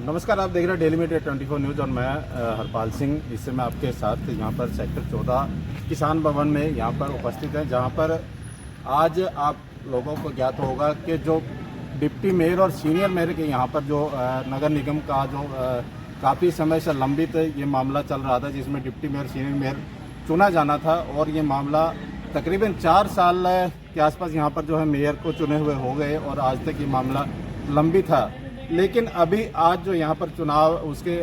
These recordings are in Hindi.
नमस्कार, आप देख रहे हैं डेली मीडिया 24 न्यूज़ और मैं हरपाल सिंह। इससे मैं आपके साथ यहाँ पर सेक्टर 14 किसान भवन में यहाँ पर उपस्थित हैं, जहाँ पर आज आप लोगों को ज्ञात होगा कि जो डिप्टी मेयर और सीनियर मेयर के यहाँ पर जो नगर निगम का जो काफ़ी समय से लंबित ये मामला चल रहा था, जिसमें डिप्टी मेयर सीनियर मेयर चुना जाना था और ये मामला तकरीबन 4 साल के आसपास यहाँ पर जो है मेयर को चुने हुए हो गए और आज तक ये मामला लंबित था। लेकिन अभी आज जो यहाँ पर चुनाव उसके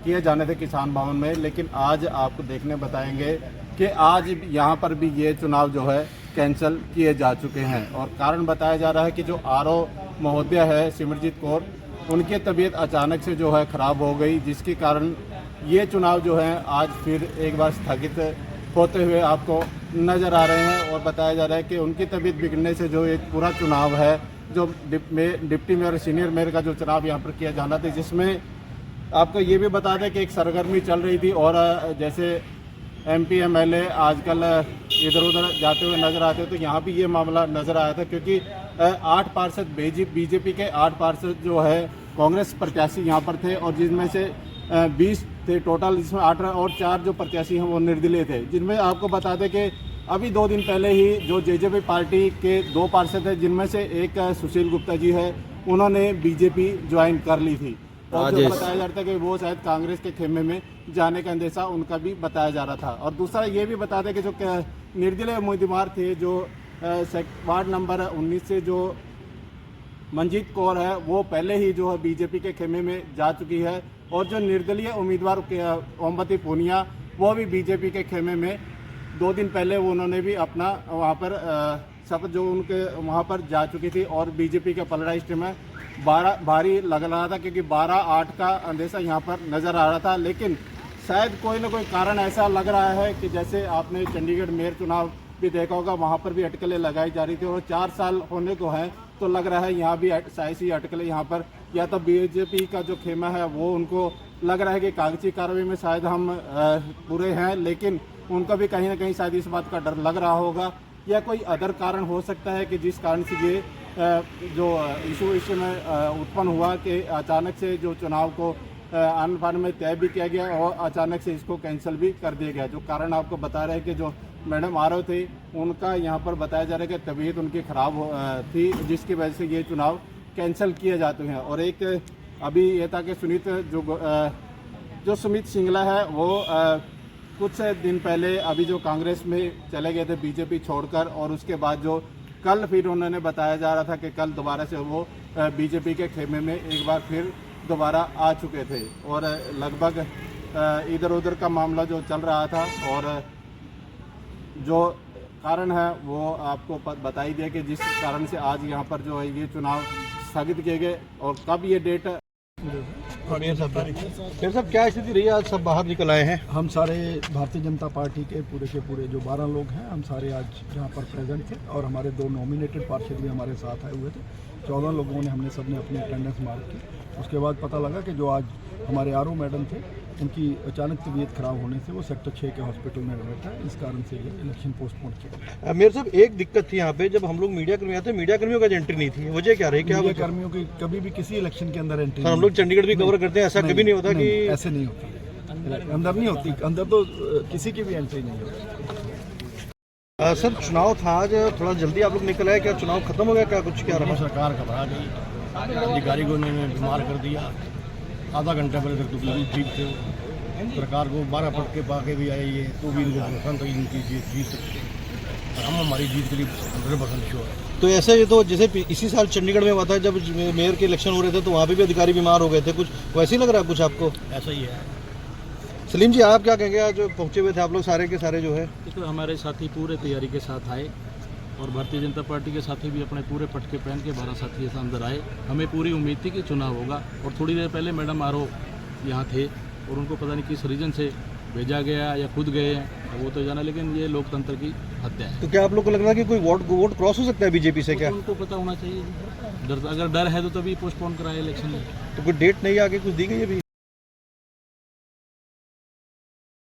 किए जाने थे किसान भवन में, लेकिन आज आपको देखने बताएंगे कि आज यहाँ पर भी ये चुनाव जो है कैंसिल किए जा चुके हैं। और कारण बताया जा रहा है कि जो आरओ महोदय है सिमरजीत कौर, उनकी तबीयत अचानक से जो है ख़राब हो गई, जिसके कारण ये चुनाव जो है आज फिर एक बार स्थगित होते हुए आपको नज़र आ रहे हैं। और बताया जा रहा है कि उनकी तबीयत बिगड़ने से जो एक पूरा चुनाव है, जो डिप्टी मेयर सीनियर मेयर का जो चुनाव यहाँ पर किया जाना था, जिसमें आपको ये भी बता दें कि एक सरगर्मी चल रही थी और जैसे एमपी एमएलए आजकल इधर उधर जाते हुए नजर आते हैं, तो यहाँ भी ये मामला नज़र आया था, क्योंकि 8 पार्षद बीजेपी के 8 पार्षद जो है कांग्रेस प्रत्याशी यहाँ पर थे और जिनमें से 20 थे टोटल, जिसमें 8 और 4 जो प्रत्याशी हैं वो निर्दलीय थे। जिनमें आपको बता दें कि अभी 2 दिन पहले ही जो जेजेपी पार्टी के 2 पार्षद हैं, जिनमें से एक सुशील गुप्ता जी है, उन्होंने बीजेपी ज्वाइन कर ली थी और जो बताया जा रहा था कि वो शायद कांग्रेस के खेमे में जाने का अंदेशा उनका भी बताया जा रहा था। और दूसरा ये भी बता दें कि जो निर्दलीय उम्मीदवार थे, जो वार्ड नंबर 19 से जो मंजीत कौर है, वो पहले ही जो है बीजेपी के खेमे में जा चुकी है और जो निर्दलीय उम्मीदवार ओमवती पूनिया, वो भी बीजेपी के खेमे में 2 दिन पहले उन्होंने भी अपना वहाँ पर शपथ जो उनके वहाँ पर जा चुकी थी। और बीजेपी का पलड़ा इस में भारी लग रहा था, क्योंकि 12-8 का अंदेशा यहाँ पर नज़र आ रहा था। लेकिन शायद कोई ना कोई कारण ऐसा लग रहा है कि जैसे आपने चंडीगढ़ मेयर चुनाव भी देखा होगा, वहाँ पर भी अटकलें लगाई जा रही थी और 4 साल होने को हैं, तो लग रहा है यहाँ भी सियासी अटकलें यहाँ पर या तो बीजेपी का जो खेमा है वो उनको लग रहा है कि कागजी कार्रवाई में शायद हम पूरे हैं, लेकिन उनका भी कहीं ना कहीं शायद इस बात का डर लग रहा होगा, या कोई अदर कारण हो सकता है कि जिस कारण से ये जो इशू इस समय उत्पन्न हुआ कि अचानक से जो चुनाव को आने बाने में तय भी किया गया और अचानक से इसको कैंसिल भी कर दिया गया। जो कारण आपको बता रहे हैं कि जो मैडम आ रहे थे, उनका यहाँ पर बताया जा रहा है कि तबीयत उनकी ख़राब थी, जिसकी वजह से ये चुनाव कैंसिल किए जाते हैं। और एक अभी ये था कि सुमित सिंगला है, वो कुछ दिन पहले अभी जो कांग्रेस में चले गए थे बीजेपी छोड़कर, और उसके बाद जो कल फिर उन्होंने बताया जा रहा था कि कल दोबारा से वो बीजेपी के खेमे में एक बार फिर दोबारा आ चुके थे। और लगभग इधर उधर का मामला जो चल रहा था और जो कारण है वो आपको बता ही दिया कि जिस कारण से आज यहाँ पर जो है ये चुनाव स्थगित किए गए। और कब ये डेट मेयर साहब क्या स्थिति रही है? आज सब बाहर निकल आए हैं। हम सारे भारतीय जनता पार्टी के पूरे जो 12 लोग हैं, हम सारे आज यहाँ पर प्रेजेंट थे और हमारे 2 नॉमिनेटेड पार्षद भी हमारे साथ आए हुए थे। 14 लोगों ने हमने सबने अपनी अटेंडेंस मार्क की। उसके बाद पता लगा कि जो आज हमारे आरओ मैडम थे, उनकी अचानक तबीयत खराब होने से वो सेक्टर 6 के हॉस्पिटल में एडमिट है। इस कारण से ये इलेक्शन पोस्टपोन किया। मेयर साहब, एक दिक्कत थी यहाँ पे, जब हम लोग मीडिया कर्मी आते, मीडिया कर्मियों का एंट्री नहीं थी, वजह क्या रही? क्या मीडिया कर्मियों की कभी भी किसी इलेक्शन के अंदर एंट्री हम लोग चंडीगढ़ भी कवर करते हैं, ऐसा कभी नहीं होता कि ऐसे नहीं होता, अंदर नहीं होती, अंदर तो किसी की भी एंट्री नहीं होती। सर, चुनाव था आज, थोड़ा जल्दी आप लोग निकल आए, क्या चुनाव खत्म हो गया? क्या कुछ क्या रहा? सरकार घबरा गई, अधिकारी को उन्होंने बीमार कर दिया। आधा घंटा पहले तक तो बिल्कुल ठीक थे। सरकार को 12 पटके पाके भी आए ये, तो भी इनकी जीत सकते। हम हमारी जीत के लिए 100% श्योर है। तो ऐसे ये तो जैसे इसी साल चंडीगढ़ में हुआ था, जब मेयर के इलेक्शन हो रहे थे, तो वहाँ पे भी अधिकारी बीमार हो गए थे, कुछ वैसे ही लग रहा है कुछ आपको? ऐसा ही है। सलीम जी, आप क्या कहेंगे? आज पहुँचे हुए थे आप लोग सारे के सारे जो है? तो हमारे साथी पूरे तैयारी के साथ आए और भारतीय जनता पार्टी के साथी भी अपने पूरे पटके पहन के 12 साथी ऐसा अंदर आए। हमें पूरी उम्मीद थी कि चुनाव होगा। और थोड़ी देर पहले मैडम आरओ यहाँ थे और उनको पता नहीं किस रीजन से भेजा गया या खुद गए हैं, वो तो जाना, लेकिन ये लोकतंत्र की हत्या है। तो क्या आप लोग को लग रहा है कि कोई वोट क्रॉस हो सकता है बीजेपी से? क्या उनको पता होना चाहिए? अगर डर है तो तभी पोस्टपोन कराए इलेक्शन में। तो कोई डेट नहीं आगे कुछ दी गई है अभी?